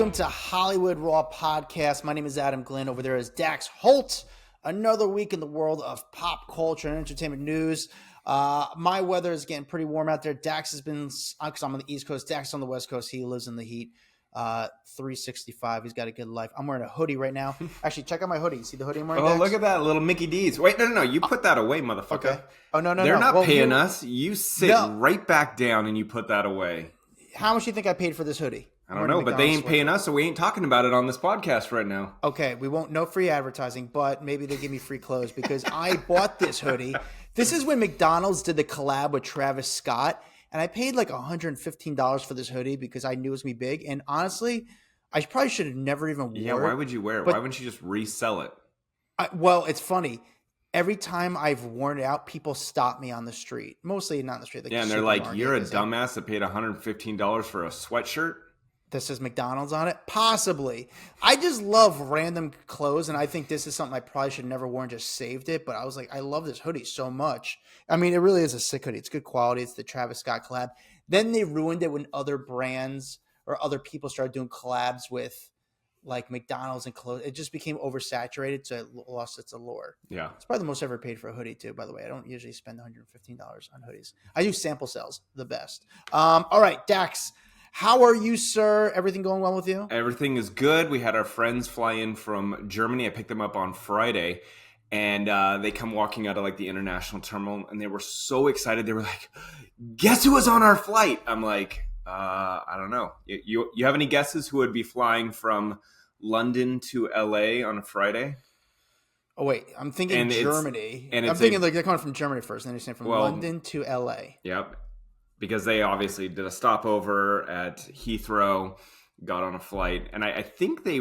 Welcome to Hollywood Raw Podcast. My name is Adam Glyn. Over there is Dax Holt. Another week in the world of pop culture and entertainment news. My weather is getting pretty warm out there. Dax has been, because I'm on the East Coast, Dax is on the West Coast. He lives in the heat. 365. He's got a good life. I'm wearing a hoodie right now. Actually, check out my hoodie. See the hoodie I'm wearing? Oh, look at that little Mickey D's. Wait, no. You put that away, motherfucker. Okay. Oh, no. They're not paying us. You sit right back down and you put that away. How much do you think I paid for this hoodie? I don't know, but they ain't paying us, so we ain't talking about it on this podcast right now. Okay, we won't, no free advertising, but maybe they give me free clothes because I bought this hoodie. This is when McDonald's did the collab with Travis Scott, and I paid like $115 for this hoodie because I knew it was going to be big. And honestly, I probably should have never even worn it. Yeah, why would you wear it? Why wouldn't you just resell it? Well, it's funny. Every time I've worn it out, people stop me on the street. Mostly not on the street. Like and they're like, you're a dumbass that paid $115 for a sweatshirt? That says McDonald's on it? Possibly. I just love random clothes, and I think this is something I probably should never wear and just saved it. But I was like, I love this hoodie so much. I mean, it really is a sick hoodie. It's good quality. It's the Travis Scott collab. Then they ruined it when other brands or other people started doing collabs with like McDonald's and clothes. It just became oversaturated, so it lost its allure. Yeah. It's probably the most I've ever paid for a hoodie, too, by the way. I don't usually spend $115 on hoodies. I do sample sales, the best. All right, Dax. How are you, sir? Everything going well with you? Everything is good. We had our friends fly in from Germany. I picked them up on Friday, and they come walking out of like the international terminal, and they were so excited. They were like, guess who was on our flight? I'm like, I don't know. You have any guesses who would be flying from London to LA on a Friday? Oh, wait. I'm thinking Germany. I'm thinking like they're coming from Germany first, and then you're saying from London to LA. Yep. Because they obviously did a stopover at Heathrow, got on a flight, and I think they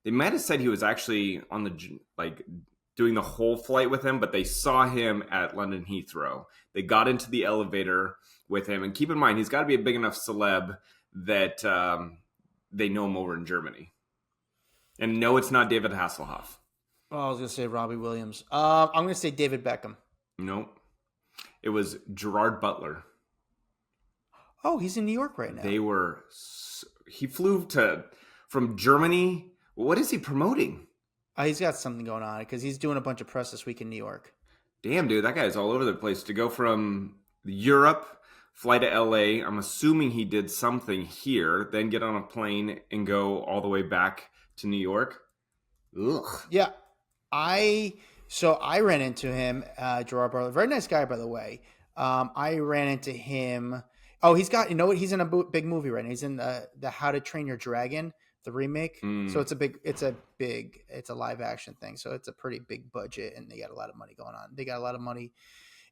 might have said he was actually on the doing the whole flight with him, but they saw him at London Heathrow. They got into the elevator with him, and keep in mind he's got to be a big enough celeb that they know him over in Germany. And no, it's not David Hasselhoff. Oh, I was going to say Robbie Williams. I'm going to say David Beckham. Nope. It was Gerard Butler. Oh, he's in New York right now. He flew from Germany. What is he promoting? He's got something going on because he's doing a bunch of press this week in New York. Damn, dude, that guy's all over the place. To go from Europe, fly to LA. I'm assuming he did something here, then get on a plane and go all the way back to New York. Ugh. Yeah. I ran into him, Gerard Butler. Very nice guy, by the way. I ran into him. Oh, he's got, you know what? He's in a big movie right now. He's in the How to Train Your Dragon, the remake. So it's a live action thing. So it's a pretty big budget, and they got a lot of money going on. They got a lot of money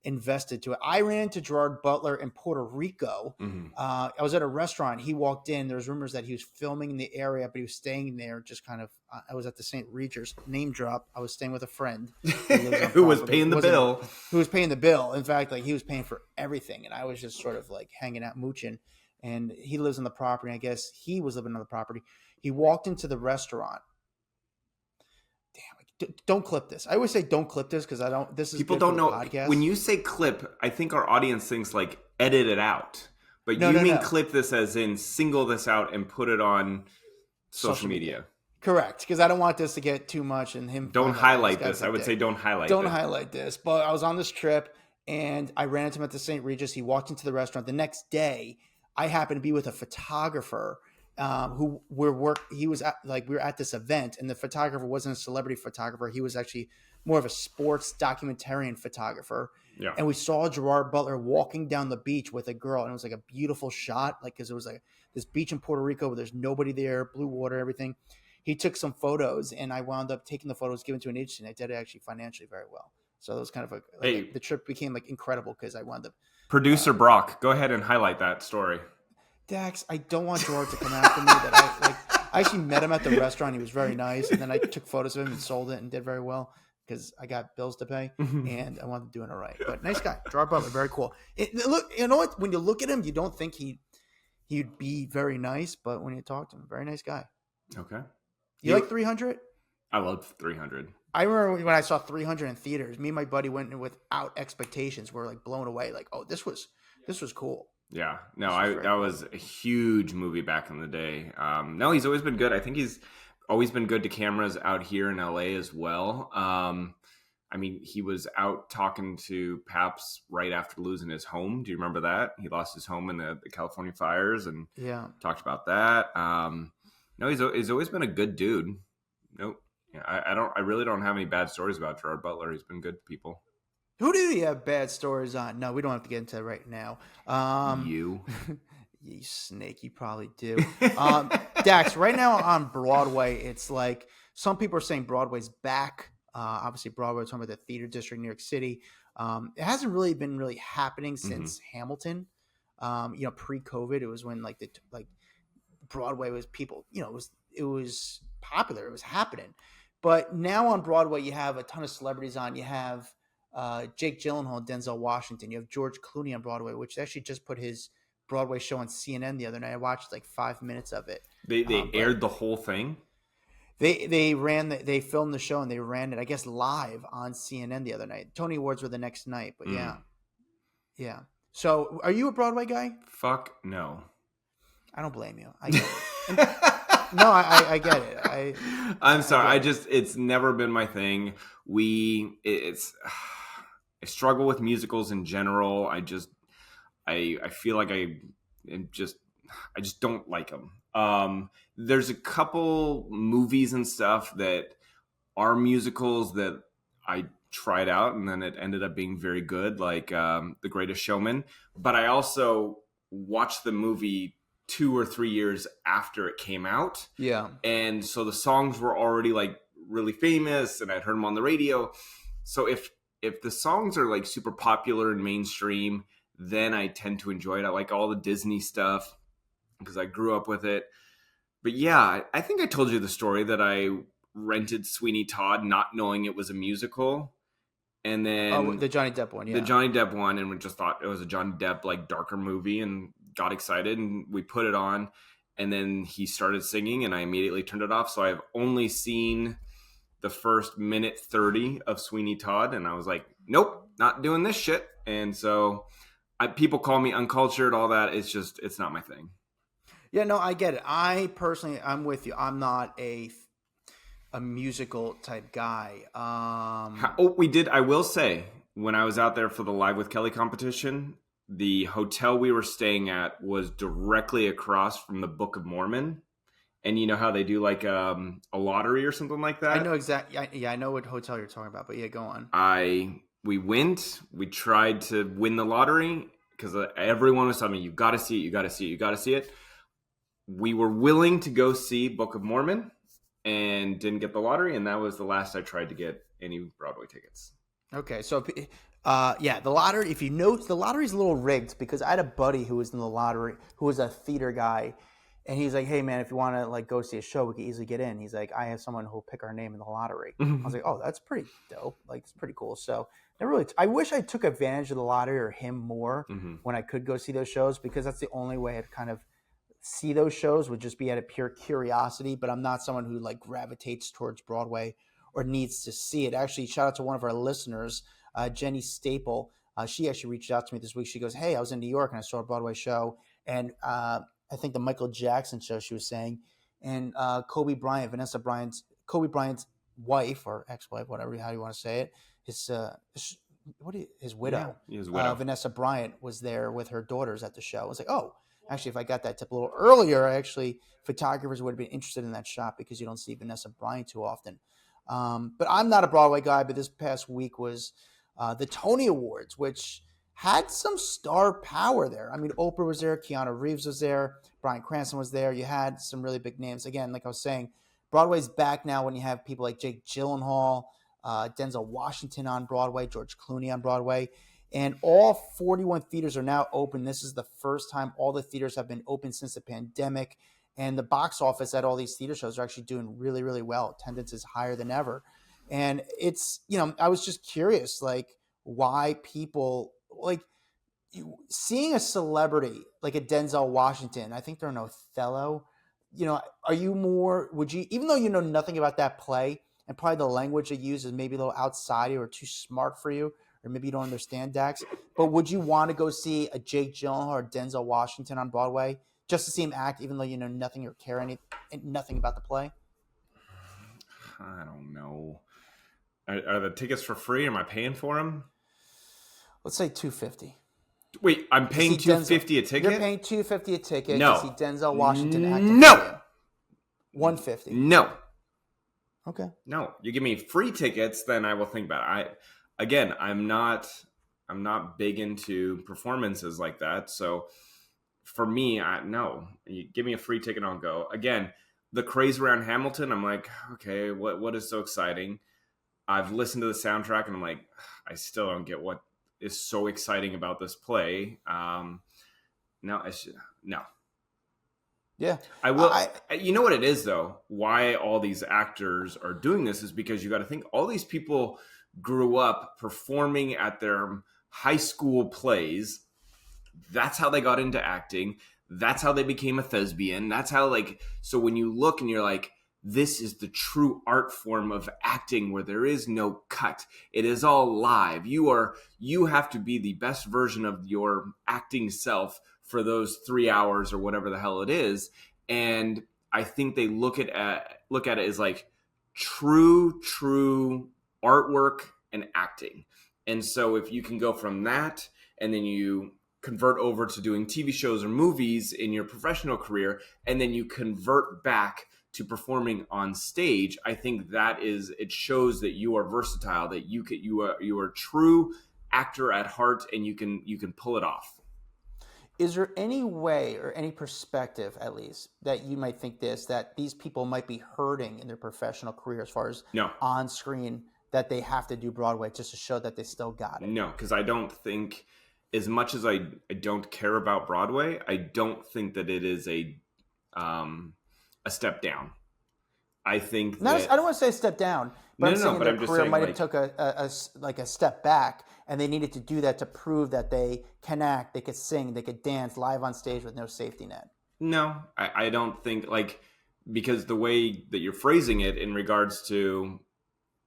invested to it. I ran into Gerard Butler in Puerto Rico. Mm-hmm. I was at a restaurant. He walked in. There was rumors that he was filming in the area, but he was staying there just kind of. I was at the St. Regis, name drop. I was staying with a friend who was paying the bill. Who was paying the bill. In fact, like he was paying for everything, and I was just sort of like hanging out, mooching. And he lives on the property. I guess he was living on the property. He walked into the restaurant. Damn, don't clip this. I always say don't clip this because I don't. This is people don't know. Podcast. When you say clip, I think our audience thinks like edit it out. But you mean clip this as in single this out and put it on social media. Correct, because I don't want this to get too much and him. Don't highlight this. I would say don't highlight. Don't highlight this. But I was on this trip and I ran into him at the St. Regis. He walked into the restaurant. The next day, I happened to be with a photographer who we were at this event, and the photographer wasn't a celebrity photographer. He was actually more of a sports documentarian photographer. Yeah. And we saw Gerard Butler walking down the beach with a girl, and it was like a beautiful shot, like because it was like this beach in Puerto Rico where there's nobody there, blue water, everything. He took some photos, and I wound up taking the photos, given to an agency, and I did it actually financially very well. So it was kind of the trip became like incredible because I wound up. Producer Brock, go ahead and highlight that story. Dax, I don't want George to come after me. I actually met him at the restaurant. He was very nice, and then I took photos of him and sold it and did very well because I got bills to pay, and I wanted to do it all right. But nice guy, Gerard Butler, very cool. Look, you know what? When you look at him, you don't think he'd be very nice, but when you talk to him, very nice guy. Okay. You like 300? I love 300. I remember when I saw 300 in theaters, me and my buddy went in without expectations. We were like blown away. Like, oh, this was cool. Yeah, no, This was I very that cool. was a huge movie back in the day. No, he's always been good. I think he's always been good to cameras out here in LA as well. I mean, he was out talking to Paps right after losing his home. Do you remember that? He lost his home in the California fires and Yeah. talked about that. No, he's always been a good dude. Nope. Yeah, I really don't have any bad stories about Gerard Butler. He's been good to people. Who do you have bad stories on? No, we don't have to get into it right now. You. You snake, you probably do. Dax, right now on Broadway, it's like some people are saying Broadway's back. Obviously, Broadway, we're talking about the theater district, New York City. It hasn't really been really happening Hmm. since Hamilton. Pre-COVID, it was when like Broadway was people, it was popular, it was happening. But now on Broadway, you have a ton of celebrities on. You have Jake Gyllenhaal, Denzel Washington. You have George Clooney on Broadway, which actually just put his Broadway show on CNN the other night. I watched like 5 minutes of it. They But aired the whole thing. they filmed the show and they ran it, I guess, live on CNN the other night. Tony Awards were the next night, but Mm. yeah. So, are you a Broadway guy? Fuck no. I don't blame you. I get it. And, no, I get it. I'm sorry. I get it. It's never been my thing. It's I struggle with musicals in general. I feel like am just I just don't like them. There's a couple movies and stuff that are musicals that I tried out and then it ended up being very good, like The Greatest Showman. But I also watched the movie 2 or 3 years after it came out, Yeah. and so the songs were already like really famous, and I'd heard them on the radio. So if the songs are like super popular and mainstream, then I tend to enjoy it. I like all the Disney stuff because I grew up with it. But yeah, I think I told you the story that I rented Sweeney Todd not knowing it was a musical, and Oh, then the Johnny Depp one. the Yeah. Johnny Depp one, and we just thought it was a Johnny Depp like darker movie, and got excited, and we put it on, and then he started singing, and I immediately turned it off. So I've only seen the first minute 30 of Sweeney Todd, and I was like, nope, not doing this shit. And so people call me uncultured, all that. It's not my thing. Yeah. No, I get it. I personally, I'm with you. I'm not a musical type guy. We did. I will say, when I was out there for the Live with Kelly competition, the hotel we were staying at was directly across from the Book of Mormon. And you know how they do like a lottery or something like I that? know exactly. Yeah, I know what hotel you're talking about. But yeah, go on. We tried to win the lottery because everyone was telling me, you got to see it, you got to see it, you got to see it. We were willing to go see Book of Mormon and didn't get the lottery, and that was the last I tried to get any Broadway tickets. Okay, so yeah, the lottery. If you know, the lottery's a little rigged because I had a buddy who was in the lottery, who was a theater guy, and he's like, "Hey, man, if you want to like go see a show, we can easily get in." He's like, "I have someone who'll pick our name in the lottery." I was like, "Oh, that's pretty dope. Like, it's pretty cool." So, I wish I took advantage of the lottery or him more Mm-hmm. when I could go see those shows because that's the only way I'd kind of see those shows would just be out of pure curiosity. But I'm not someone who like gravitates towards Broadway or needs to see it. Actually, shout out to one of our listeners, Jenny Staple. She actually reached out to me this week. She goes, "Hey, I was in New York and I saw a Broadway show, and I think the Michael Jackson show." She was saying, and Kobe Bryant's wife or ex-wife, whatever how you want to say it, his widow, Yeah, his widow. Vanessa Bryant, was there with her daughters at the show. I was like, oh. Actually, if I got that tip a little earlier, photographers would have been interested in that shot because you don't see Vanessa Bryant too often. But I'm not a Broadway guy, but this past week was the Tony Awards, which had some star power there. I mean, Oprah was there, Keanu Reeves was there, Bryan Cranston was there. You had some really big names. Again, like I was saying, Broadway's back now when you have people like Jake Gyllenhaal, Denzel Washington on Broadway, George Clooney on Broadway. And all 41 theaters are now open. This is the first time all the theaters have been open since the pandemic. And the box office at all these theater shows are actually doing really, really well. Attendance is higher than ever. And it's, I was just curious, like, why people, like, seeing a celebrity like a Denzel Washington, I think they're an Othello, are you more, would you, even though you know nothing about that play and probably the language they use is maybe a little outside or too smart for you, or maybe you don't understand, Dax. But would you want to go see a Jake Gyllenhaal or Denzel Washington on Broadway just to see him act, even though you know nothing or care nothing about the play? I don't know. Are the tickets for free? Am I paying for them? Let's say $250. Wait, I'm paying $250 a ticket? You're paying $250 a ticket No. to see Denzel Washington act. No. $150. No. Okay. No. You give me free tickets, then I will think about it. I'm not big into performances like that. So for me, no. You give me a free ticket, I'll go. Again, the craze around Hamilton, I'm like, okay, what is so exciting? I've listened to the soundtrack and I'm like, I still don't get what is so exciting about this play. No. Yeah. I will. You know what it is, though? Why all these actors are doing this is because you got to think all these people grew up performing at their high school plays. That's how they got into acting. That's how they became a thespian. That's how, so when you look and you're like, this is the true art form of acting where there is no cut. It is all live. You have to be the best version of your acting self for those 3 hours or whatever the hell it is. And I think they look at it as like true artwork and acting. And so if you can go from that and then you convert over to doing TV shows or movies in your professional career, and then you convert back to performing on stage, I think it shows that you are versatile, that you are a true actor at heart, and you can pull it off. Is there any way or any perspective, at least, that you might think that these people might be hurting in their professional career as far as on screen, that they have to do Broadway just to show that they still got it? No, because I don't think, as much as I don't care about Broadway, I don't think that it is a step down. I think I don't want to say a step down, but I'm saying their career might have took a step back, and they needed to do that to prove that they can act, they could sing, they could dance live on stage with no safety net. No, I don't think, because the way that you're phrasing it in regards to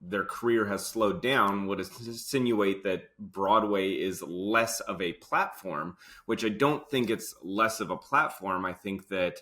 their career has slowed down would insinuate that Broadway is less of a platform, which I don't think it's less of a platform. I think that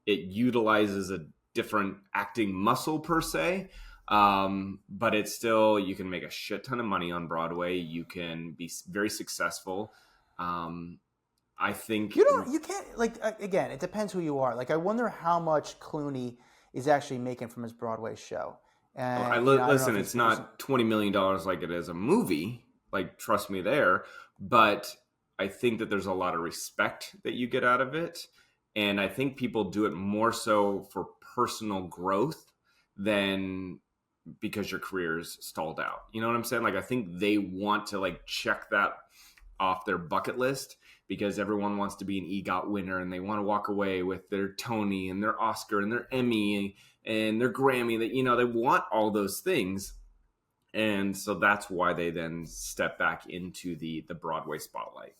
it utilizes a different acting muscle per se, but it's still, you can make a shit ton of money on Broadway. You can be very successful. I think you can't, again, it depends who you are. I wonder how much Clooney is actually making from his Broadway show. And listen, it's not $20 million like it is a movie. Trust me there. But I think that there's a lot of respect that you get out of it. And I think people do it more so for personal growth than because your career is stalled out. You know what I'm saying? I think they want to check that off their bucket list because everyone wants to be an EGOT winner and they want to walk away with their Tony and their Oscar and their Emmy and their Grammy, that, they want all those things. And so that's why they then step back into the Broadway spotlight.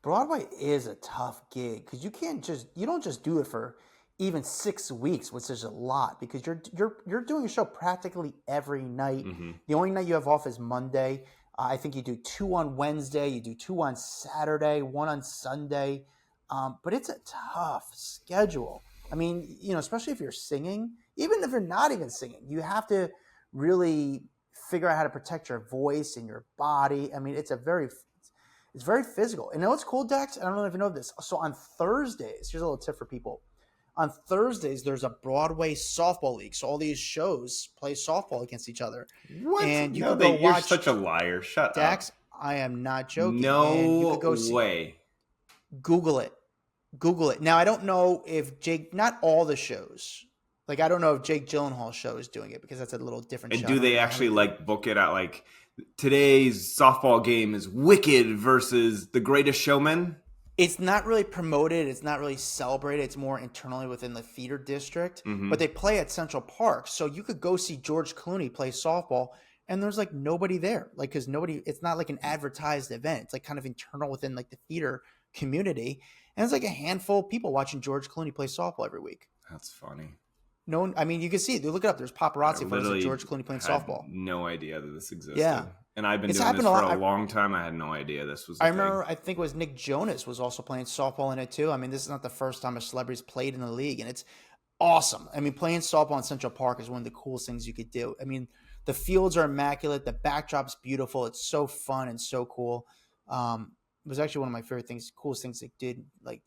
Broadway is a tough gig because you don't just do it for even 6 weeks, which is a lot, because you're doing a show practically every night. Mm-hmm. The only night you have off is Monday. I think you do 2 on Wednesday, you do 2 on Saturday, 1 on Sunday. But it's a tough schedule. I mean, especially if you're singing, even if you're not even singing, you have to really figure out how to protect your voice and your body. I mean, it's very physical. And you know what's cool, Dex? I don't know if you know this. So on Thursdays, here's a little tip for people. On Thursdays, there's a Broadway softball league. So all these shows play softball against each other. What? And you can go you're watch such a liar. Shut Dax, up. I am not joking. No you could go way. Google it. Now, I don't know if not all the shows. I don't know if Jake Gyllenhaal's show is doing it because that's a little different show. And do they actually book it at today's softball game is Wicked versus The Greatest Showman? It's not really promoted. It's not really celebrated. It's more internally within the theater district. Mm-hmm. But they play at Central Park. So you could go see George Clooney play softball and there's nobody there. Because it's not an advertised event. It's kind of internal within the theater community. And it's a handful of people watching George Clooney play softball every week. That's funny. No one, I mean, you can see it. Look it up. There's I paparazzi photos of literally George Clooney playing had softball. no idea that this existed. Yeah. And I've been It's doing this happened a for lot. a long time. I had no idea this was a I thing. remember, I think it was Nick Jonas was also playing softball in it too. I mean, this is not the first time a celebrity's played in the league, and it's awesome. I mean, playing softball in Central Park is one of the coolest things you could do. I mean, the fields are immaculate. The backdrop's beautiful. It's so fun and so cool. It was actually one of my favorite things, coolest things they did. Like,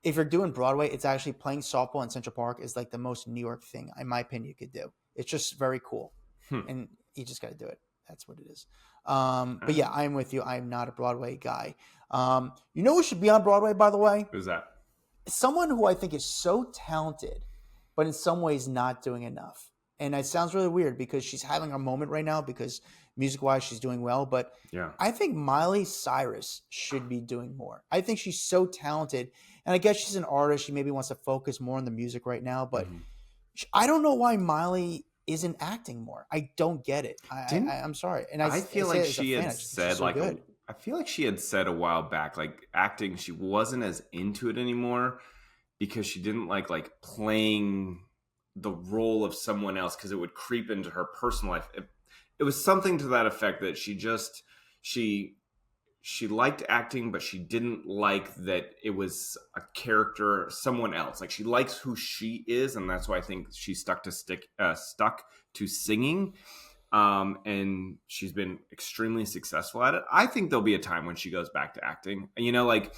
if you're doing Broadway, it's actually playing softball in Central Park is like the most New York thing, in my opinion, you could do. It's just very cool. And you just got to do it. That's what it is. But yeah, I'm with you. I'm not a Broadway guy. You know who should be on Broadway, by the way? Who's that? Someone who I think is so talented, but in some ways not doing enough. And it sounds really weird because she's having a moment right now because music-wise she's doing well. But Yeah. I think Miley Cyrus should be doing more. I think she's so talented. And I guess she's an artist. She maybe wants to focus more on the music right now. But I don't know why Miley isn't acting more. I don't get it. I'm sorry. And I feel like she had said like I feel like she had said a while back, like acting, she wasn't as into it anymore because she didn't like playing the role of someone else because it would creep into her personal life. It was something to that effect that she liked acting, but she didn't like that it was a character, someone else. Like she likes who she is, and that's why I think she stuck to singing. And she's been extremely successful at it. I think there'll be a time when she goes back to acting. And, you know, like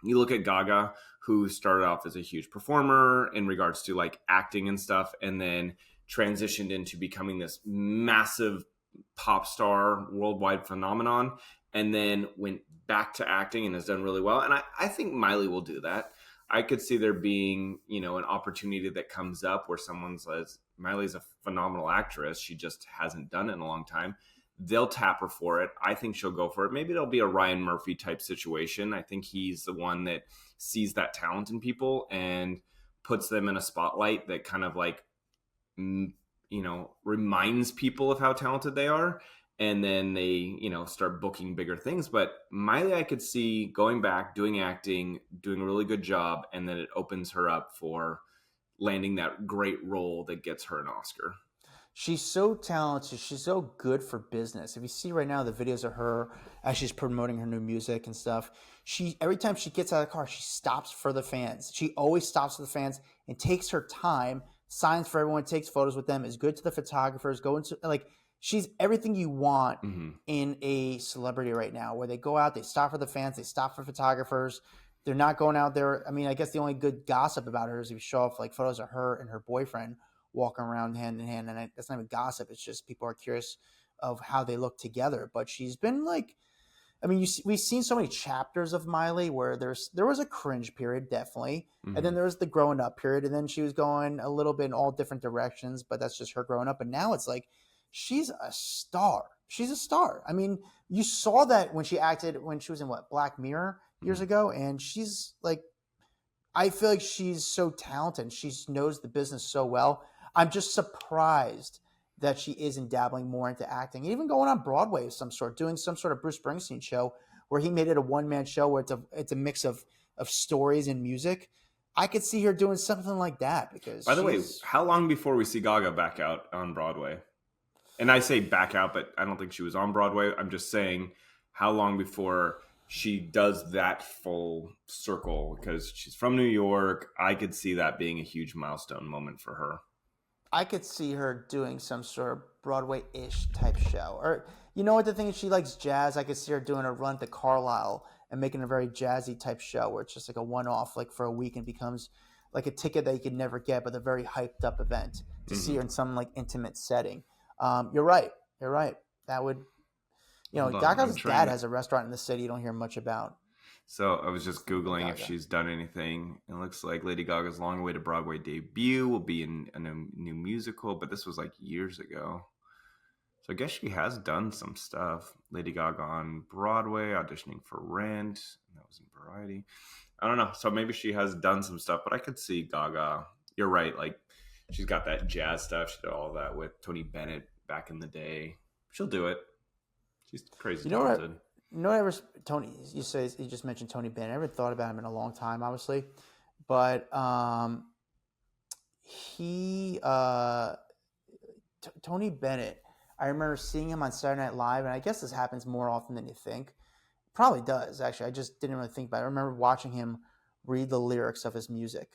you look at Gaga, who started off as a huge performer in regards to like acting and stuff, and then transitioned into becoming this massive pop star, worldwide phenomenon, and then went back to acting and has done really well. And I think Miley will do that. I could see there being, you know, an opportunity that comes up where someone says, Miley's a phenomenal actress. She just hasn't done it in a long time. They'll tap her for it. I think she'll go for it. Maybe it'll be a Ryan Murphy type situation. I think he's the one that sees that talent in people and puts them in a spotlight that kind of like, you know, reminds people of how talented they are. And then they, you know, start booking bigger things. But Miley, I could see going back, doing acting, doing a really good job, and then it opens her up for landing that great role that gets her an Oscar. She's so talented. She's so good for business. If you see right now the videos of her as she's promoting her new music and stuff, every time she gets out of the car, she stops for the fans. She always stops for the fans and takes her time, signs for everyone, takes photos with them, is good to the photographers, go into like she's everything you want in a celebrity right now, where they go out, they stop for the fans, they stop for photographers. They're not going out there. I mean, I guess the only good gossip about her is if you show off like photos of her and her boyfriend walking around hand in hand. And that's not even gossip. It's just people are curious of how they look together. But she's been like, I mean, we've seen so many chapters of Miley where there was a cringe period, definitely. And then there was the growing up period. And then she was going a little bit in all different directions, but that's just her growing up. And now it's like, she's a star. She's a star. I mean, you saw that when she was in Black Mirror years ago. And she's like, I feel like she's so talented. She knows the business so well. I'm just surprised that she isn't dabbling more into acting, and even going on Broadway of some sort, doing some sort of Bruce Springsteen show where he made it a one-man show where it's a mix of stories and music. I could see her doing something like that because. By the way, how long before we see Gaga back out on Broadway? And I say back out, but I don't think she was on Broadway. I'm just saying how long before she does that full circle, because she's from New York. I could see that being a huge milestone moment for her. I could see her doing some sort of Broadway-ish type show. Or, you know what, the thing is, she likes jazz. I could see her doing a run to Carlisle and making a very jazzy type show where it's just like a one-off, like for a week, and becomes like a ticket that you could never get, but a very hyped up event to see her in some like intimate setting. You're right. That would, you know, Gaga's dad has a restaurant in the city you don't hear much about. So I was just Googling if she's done anything. It looks like Lady Gaga's long-awaited Broadway debut will be in a new musical, but this was like years ago. So I guess she has done some stuff. Lady Gaga on Broadway, auditioning for Rent. That was in Variety. I don't know. So maybe she has done some stuff, but I could see Gaga. You're right. Like, she's got that jazz stuff. She did all that with Tony Bennett back in the day. She'll do it. She's crazy talented. Tony, you just mentioned Tony Bennett. I haven't thought about him in a long time, obviously, but he Tony Bennett. I remember seeing him on Saturday Night Live, and I guess this happens more often than you think. Probably does, actually. I just didn't really think about it. I remember watching him read the lyrics of his music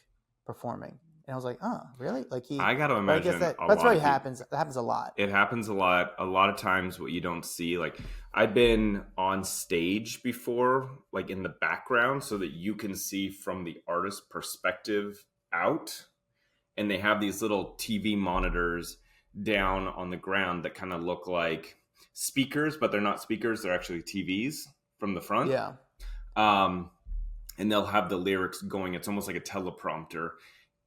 performing. And I was like, oh, really? Like I got to but I guess imagine a that's lot what of people. happens. That happens a lot. It happens a lot. A lot of times, what you don't see, like I've been on stage before, like in the background, so that you can see from the artist's perspective out. And they have these little TV monitors down on the ground that kind of look like speakers, but they're not speakers. They're actually TVs from the front. Yeah. Um, and they'll have the lyrics going. It's almost like a teleprompter.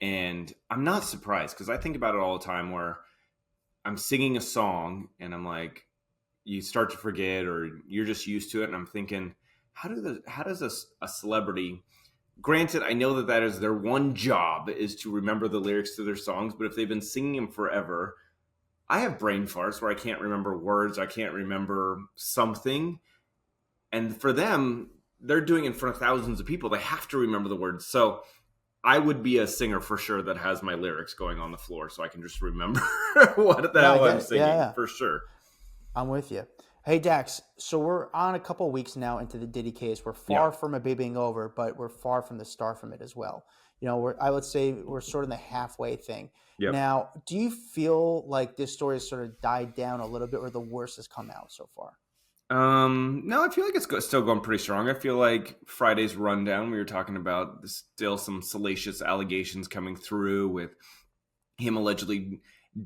And I'm not surprised because I think about it all the time where I'm singing a song and I'm like, you start to forget or you're just used to it. And I'm thinking, how does a celebrity, granted, I know that is their one job is to remember the lyrics to their songs, but if they've been singing them forever, I have brain farts where I can't remember words, I can't remember something. And for them, they're doing it in front of thousands of people. They have to remember the words. So I would be a singer for sure that has my lyrics going on the floor so I can just remember what the No, I hell get I'm it. Yeah, singing yeah. for sure. I'm with you. Hey, Dax. So we're on a couple weeks now into the Diddy case. We're Yeah. far from it being over, but we're far from the start from it as well. I would say we're sort of in the halfway thing. Yep. Now, do you feel like this story has sort of died down a little bit, or the worst has come out so far? No, I feel like it's still going pretty strong. I feel like Friday's rundown, we were talking about still some salacious allegations coming through with him allegedly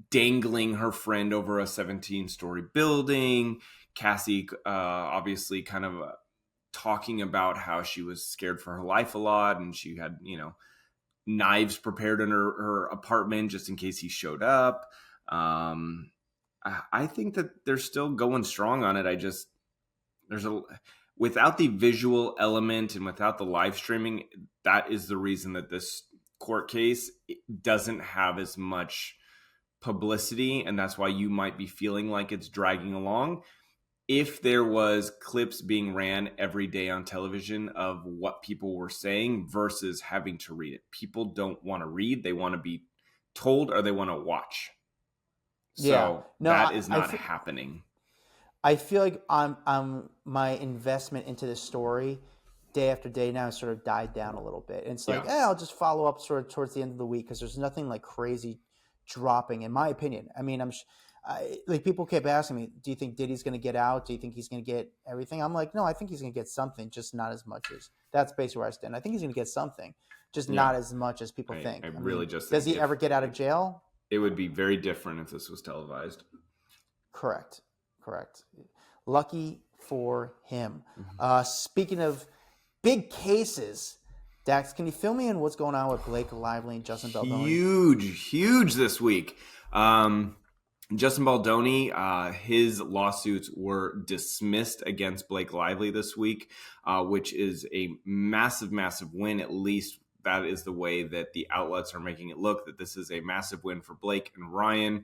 dangling her friend over a 17-story building. Cassie, obviously kind of talking about how she was scared for her life a lot. And she had, knives prepared in her apartment just in case he showed up. I think that they're still going strong on it. There's a without the visual element and without the live streaming, that is the reason that this court case doesn't have as much publicity, and that's why you might be feeling like it's dragging along. If there was clips being ran every day on television of what people were saying versus having to read it, people don't want to read, they want to be told or they want to watch. Yeah. So No, that is not happening. I feel like I'm my investment into this story day after day now has sort of died down a little bit. And it's like, I'll just follow up sort of towards the end of the week because there's nothing like crazy dropping, in my opinion. I mean, like people kept asking me, do you think Diddy's going to get out? Do you think he's going to get everything? I'm like, no, I think he's going to get something, just not as much as that's basically where I stand. I think he's going to get something, just not as much as people think. I really mean, just does think he ever get out of jail? It would be very different if this was televised. Correct. Lucky for him. Speaking of big cases, Dax, can you fill me in what's going on with Blake Lively and Justin Baldoni? Huge this week. Justin Baldoni, his lawsuits were dismissed against Blake Lively this week, which is a massive win. At least that is the way that the outlets are making it look, that this is a massive win for Blake and Ryan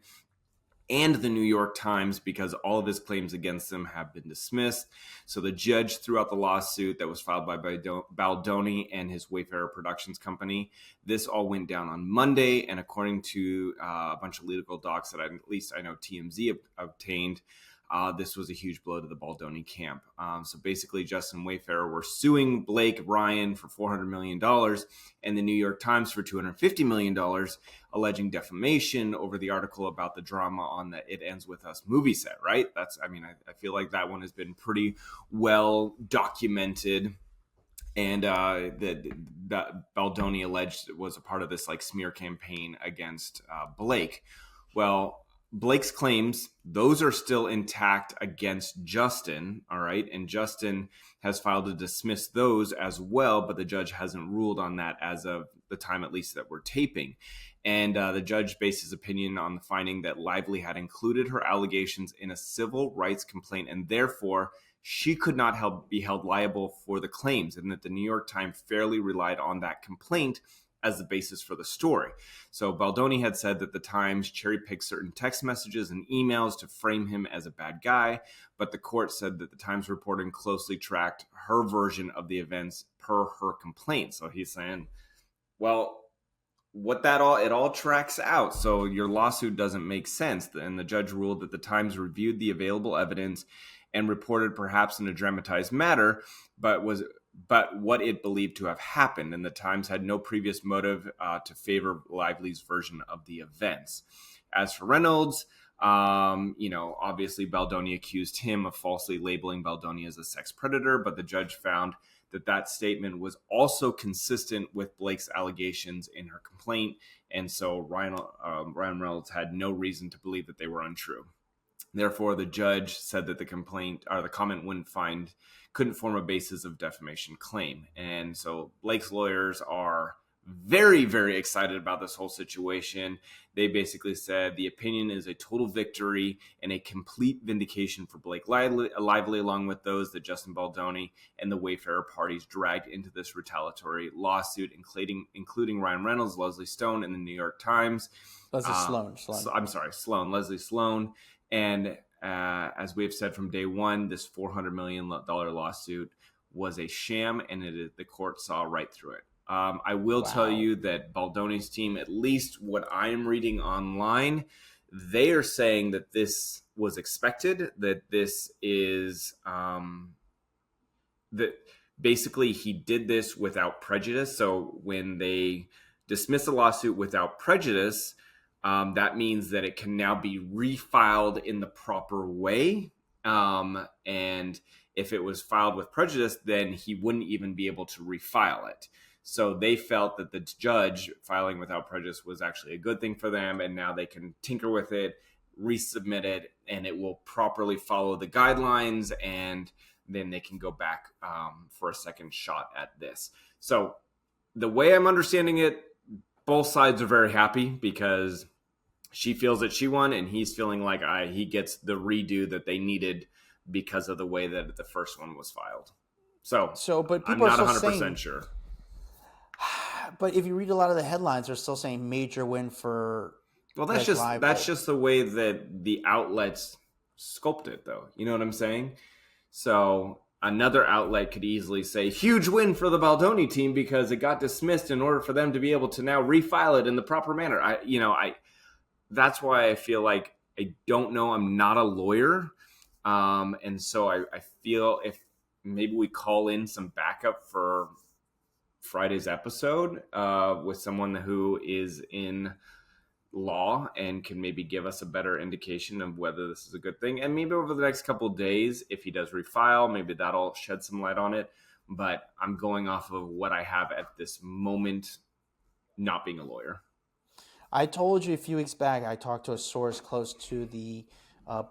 and the New York Times, because all of his claims against them have been dismissed. So the judge threw out the lawsuit that was filed by Baldoni and his Wayfarer Productions company. This all went down on Monday, and according to a bunch of legal docs that at least I know TMZ obtained, this was a huge blow to the Baldoni camp. So basically, Justin Wayfarer were suing Blake Ryan for $400 million and the New York Times for $250 million, alleging defamation over the article about the drama on the It Ends With Us movie set, right? I feel like that one has been pretty well documented. And that Baldoni alleged was a part of this like smear campaign against Blake. Well, Blake's claims, those are still intact against Justin, all right? And Justin has filed to dismiss those as well, but the judge hasn't ruled on that as of the time, at least, that we're taping. And the judge based his opinion on the finding that Lively had included her allegations in a civil rights complaint, and therefore she could not be held liable for the claims, and that the New York Times fairly relied on that complaint as the basis for the story. So Baldoni had said that the Times cherry-picked certain text messages and emails to frame him as a bad guy, but the court said that the Times reporting closely tracked her version of the events per her complaint. So he's saying, well, it all tracks out. So your lawsuit doesn't make sense. And the judge ruled that the Times reviewed the available evidence and reported perhaps in a dramatized matter, but what it believed to have happened. And the Times had no previous motive to favor Lively's version of the events. As for Reynolds, obviously Baldoni accused him of falsely labeling Baldoni as a sex predator, but the judge found that statement was also consistent with Blake's allegations in her complaint, and so Ryan Reynolds had no reason to believe that they were untrue. Therefore, the judge said that the comment couldn't form a basis of defamation claim. And so Blake's lawyers are very, very excited about this whole situation. They basically said the opinion is a total victory and a complete vindication for Blake Lively, along with those that Justin Baldoni and the Wayfarer parties dragged into this retaliatory lawsuit, including Ryan Reynolds, Leslie Stone, and the New York Times. Sloan. Leslie Sloan. And as we have said from day one, this $400 million lawsuit was a sham, and the court saw right through it. I will tell you that Baldoni's team, at least what I am reading online, they are saying that this was expected, that this is that basically he did this without prejudice. So when they dismiss a lawsuit without prejudice, that means that it can now be refiled in the proper way. And if it was filed with prejudice, then he wouldn't even be able to refile it. So they felt that the judge filing without prejudice was actually a good thing for them, and now they can tinker with it, resubmit it, and it will properly follow the guidelines, and then they can go back for a second shot at this. So the way I'm understanding it, both sides are very happy because she feels that she won, and he's feeling like he gets the redo that they needed because of the way that the first one was filed. But I'm not 100% sure. But if you read a lot of the headlines, they're still saying major win for. Well, that's just the way that the outlets sculpt it, though. You know what I'm saying? So another outlet could easily say huge win for the Baldoni team because it got dismissed in order for them to be able to now refile it in the proper manner. That's why I feel like I don't know. I'm not a lawyer, and so I feel if maybe we call in some backup for Friday's episode with someone who is in law and can maybe give us a better indication of whether this is a good thing. And maybe over the next couple of days, if he does refile, maybe that'll shed some light on it. But I'm going off of what I have at this moment, not being a lawyer. I told you a few weeks back, I talked to a source close to the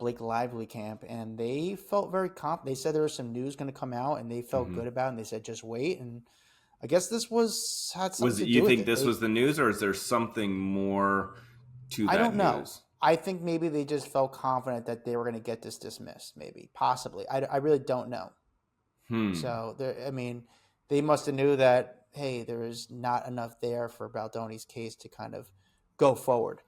Blake Lively camp, and they felt very confident. They said there was some news going to come out, and they felt good about it, and they said, just wait. And I guess this had something to do with it. You think this was the news, or is there something more to that news? I don't know. I think maybe they just felt confident that they were going to get this dismissed, maybe, possibly. I really don't know. So, they must have knew that, hey, there is not enough there for Baldoni's case to kind of go forward.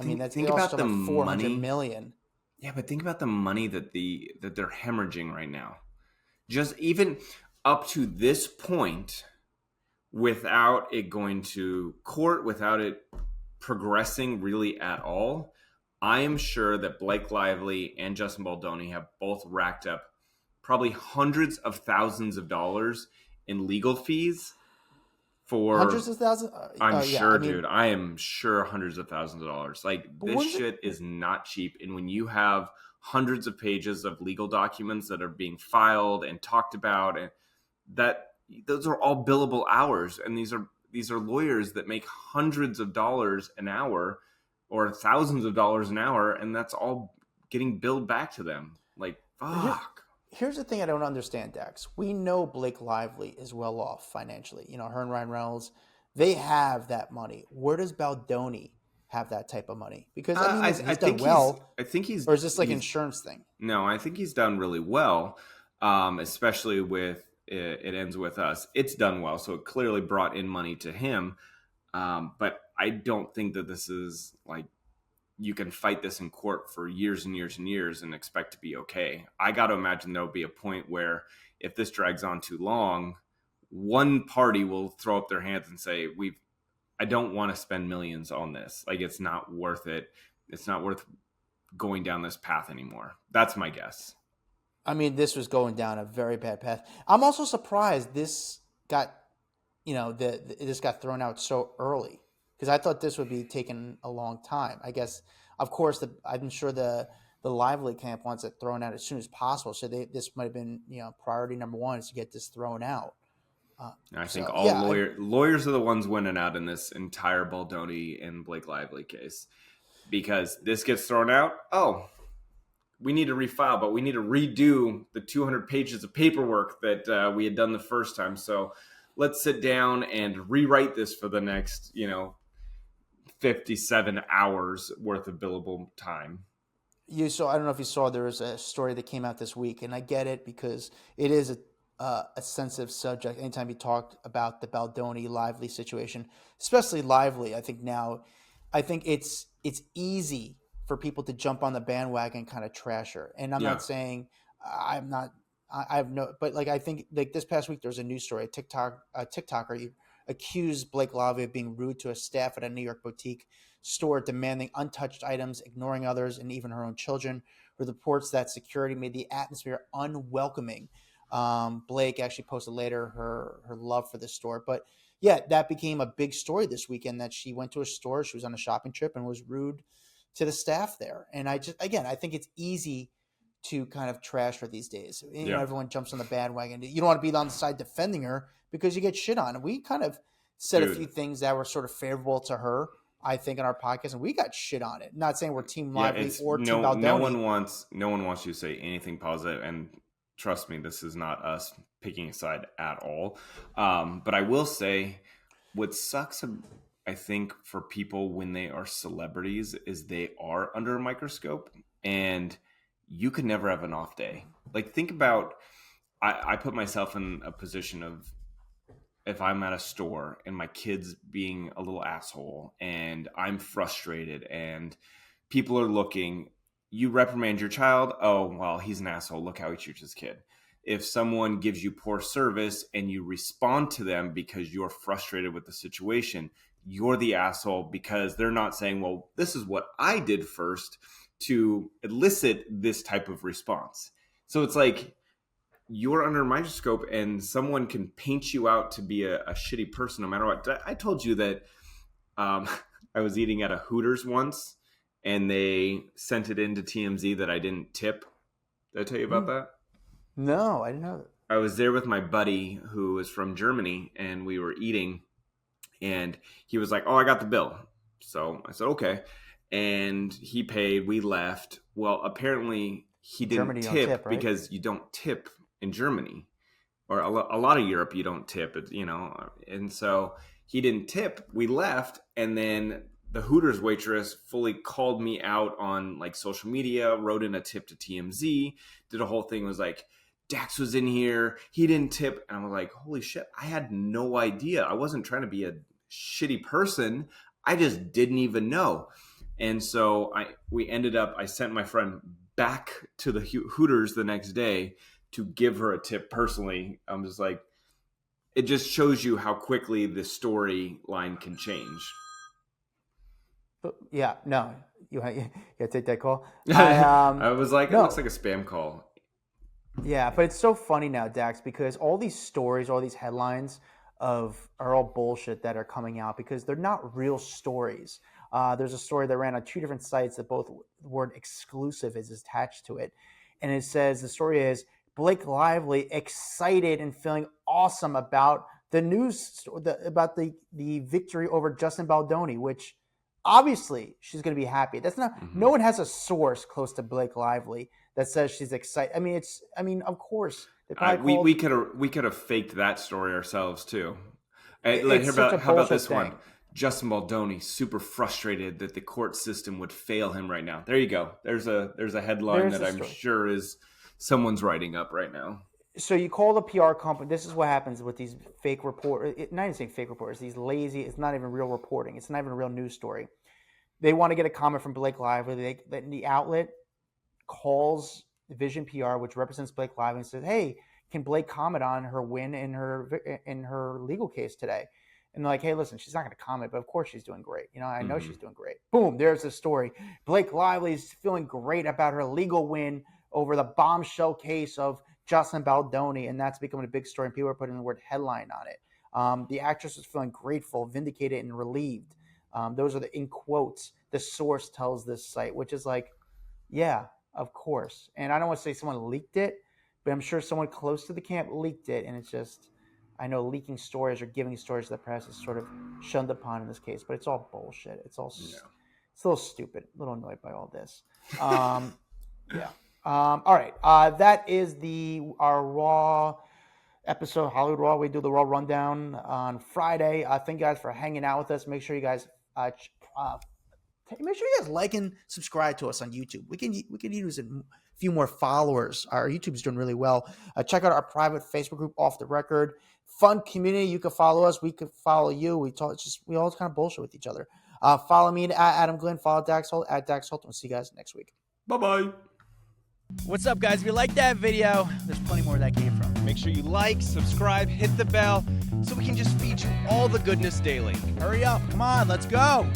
Think about the $400 million. Yeah, but think about the money that they're hemorrhaging right now. Just even up to this point, without it going to court, without it progressing really at all, I am sure that Blake Lively and Justin Baldoni have both racked up probably hundreds of thousands of dollars in legal fees for hundreds of thousands. Dude. I am sure hundreds of thousands of dollars. Like, this shit is not cheap. And when you have hundreds of pages of legal documents that are being filed and talked about, and those are all billable hours, and these are lawyers that make hundreds of dollars an hour or thousands of dollars an hour, and that's all getting billed back to them. Like, fuck. Here's the thing I don't understand, Dax. We know Blake Lively is well off financially. Her and Ryan Reynolds, they have that money. Where does Baldoni have that type of money? Because he's done well. I think he's, or is this like insurance thing? No, I think he's done really well, especially with it ends with us. It's done well, so it clearly brought in money to him. But I don't think that this is like you can fight this in court for years and years and years and expect to be okay. I got to imagine there'll be a point where if this drags on too long, one party will throw up their hands and say, I don't want to spend millions on this. Like, it's not worth it. It's not worth going down this path anymore. That's my guess. I mean, this was going down a very bad path. I'm also surprised this got, this got thrown out so early, because I thought this would be taking a long time. I guess, of course, I'm sure the Lively camp wants it thrown out as soon as possible. So this might have been, priority number one is to get this thrown out. I think So, all lawyers are the ones winning out in this entire Baldoni and Blake Lively case, because this gets thrown out. Oh, we need to refile, but we need to redo the 200 pages of paperwork that we had done the first time. So let's sit down and rewrite this for the next, 57 hours worth of billable time. I don't know if you saw, there was a story that came out this week, and I get it because it is a sensitive subject. Anytime you talk about the Baldoni Lively situation, especially Lively, I think it's easy for people to jump on the bandwagon and kind of trash her. And I'm not saying I have no, but like, I think like this past week, there was a news story, a TikToker accused Blake Lively of being rude to a staff at a New York boutique store, demanding untouched items, ignoring others, and even her own children. With reports that security made the atmosphere unwelcoming. Blake actually posted later her love for this store, but yeah, that became a big story this weekend, that she went to a store, she was on a shopping trip, and was rude to the staff there. And I think it's easy to kind of trash her these days. Everyone jumps on the bandwagon. You don't want to be on the side defending her because you get shit on. And we kind of said a few things that were sort of favorable to her, I think, in our podcast, and we got shit on it. Not saying we're Team Lively or Team Baldoni. No one wants you to say anything positive, and trust me, this is not us picking a side at all. But I will say, what sucks, I think, for people when they are celebrities is they are under a microscope, and you could never have an off day. Like, think about, I put myself in a position of, if I'm at a store and my kid's being a little asshole and I'm frustrated and people are looking, you reprimand your child. Oh, well, he's an asshole. Look how he treats his kid. If someone gives you poor service and you respond to them because you're frustrated with the situation, you're the asshole, because they're not saying, well, this is what I did first to elicit this type of response. So it's like, you're under a microscope and someone can paint you out to be a shitty person no matter what. I told you that I was eating at a Hooters once and they sent it into TMZ that I didn't tip. Did I tell you about that? No, I didn't know that. I was there with my buddy who is from Germany, and we were eating, and he was like, oh, I got the bill. So I said, okay. And he paid, we left. Well, apparently he didn't tip, right? Because you don't tip in Germany, or a lot of Europe, you don't tip, and so he didn't tip. We left, and then the Hooters waitress fully called me out on like social media, wrote in a tip to TMZ, did a whole thing, was like, Dax was in here, he didn't tip. And I was like, holy shit, I had no idea. I wasn't trying to be a shitty person, I just didn't even know. And so I sent my friend back to the Hooters the next day to give her a tip personally. I'm just like, it just shows you how quickly the storyline can change. Yeah, no, you take that call. I was like, no. It looks like a spam call. Yeah, but it's so funny now, Dax, because all these stories, all these headlines are all bullshit that are coming out because they're not real stories. There's a story that ran on two different sites that both the word exclusive is attached to it. And it says, the story is, Blake Lively excited and feeling awesome about the news, about the victory over Justin Baldoni, which obviously she's going to be happy. That's not, no one has a source close to Blake Lively that says she's excited. Of course. We could have faked that story ourselves too. How about this one? Justin Baldoni super frustrated that the court system would fail him right now. There you go. There's a headline that I'm sure is someone's writing up right now. So you call the PR company. This is what happens with these fake reporters. Not even saying fake reporters. These lazy. It's not even real reporting. It's not even a real news story. They want to get a comment from Blake Lively. The outlet calls Vision PR, which represents Blake Lively, and says, "Hey, can Blake comment on her win in her legal case today?" And they're like, hey, listen, she's not going to comment, but of course she's doing great. You know, I know she's doing great. Boom, there's the story. Blake Lively's feeling great about her legal win over the bombshell case of Justin Baldoni, and that's becoming a big story, and people are putting the word headline on it. The actress was feeling grateful, vindicated, and relieved. Those are the in quotes. The source tells this site, which is like, yeah, of course. And I don't want to say someone leaked it, but I'm sure someone close to the camp leaked it, and it's just, I know leaking stories or giving stories to the press is sort of shunned upon in this case, but it's all bullshit. It's all, it's a little stupid, a little annoyed by all this. Yeah. All right. That is our Raw episode, Hollywood Raw. We do the Raw rundown on Friday. Thank you guys for hanging out with us. Make sure you guys like and subscribe to us on YouTube. We can use a few more followers. Our YouTube's doing really well. Check out our private Facebook group, Off the Record. Fun community. You can follow us. We could follow you. We all kind of bullshit with each other. Follow me at Adam Glyn. Follow Dax Holt at Dax Holt. We'll see you guys next week. Bye-bye. What's up, guys? If you like that video, there's plenty more where that came from. Make sure you like, subscribe, hit the bell so we can just feed you all the goodness daily. Hurry up. Come on, let's go.